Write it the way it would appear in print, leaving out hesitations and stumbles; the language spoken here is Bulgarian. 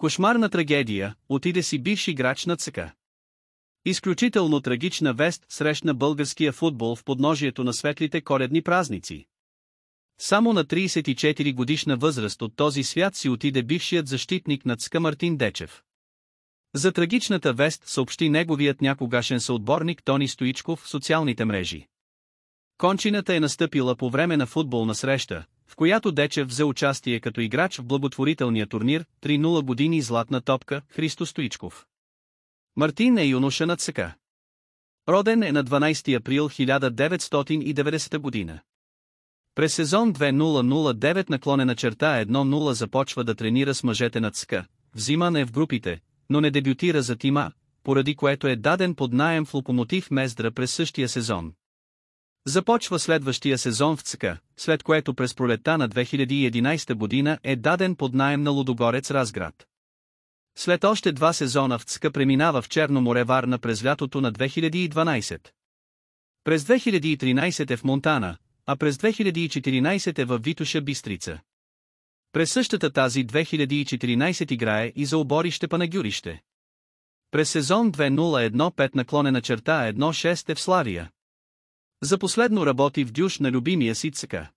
Кошмарна трагедия, отиде си бивш играч на ЦСКА. Изключително трагична вест срещна българския футбол в подножието на светлите коледни празници. Само на 34 годишна възраст от този свят си отиде бившият защитник на ЦСКА Мартин Дечев. За трагичната вест съобщи неговият някогашен съотборник Тони Стоичков в социалните мрежи. Кончината е настъпила по време на футболна среща, в която Дечев взе участие като играч в благотворителния турнир 3-0 години златна топка Христо Стоичков. Мартин е юноша на ЦСКА. Роден е на 12 април 1990 година. През сезон 2009/1/0 започва да тренира с мъжете на ЦСКА, взиман е в групите, но не дебютира за тима, поради което е даден под наем в Локомотив Мездра през същия сезон. Започва следващия сезон в ЦСКА, след което през пролетта на 2011 година е даден под наем на Лудогорец Разград. След още 2 сезона в ЦСКА преминава в Черно море Варна през лятото на 2012. През 2013 е в Монтана, а през 2014 е във Витоша Бистрица. През същата тази 2014 играе и за Оборище Панагюрище. През сезон 2015/16 е в Славия. За последно работи в дюш на любимия си ЦСКА.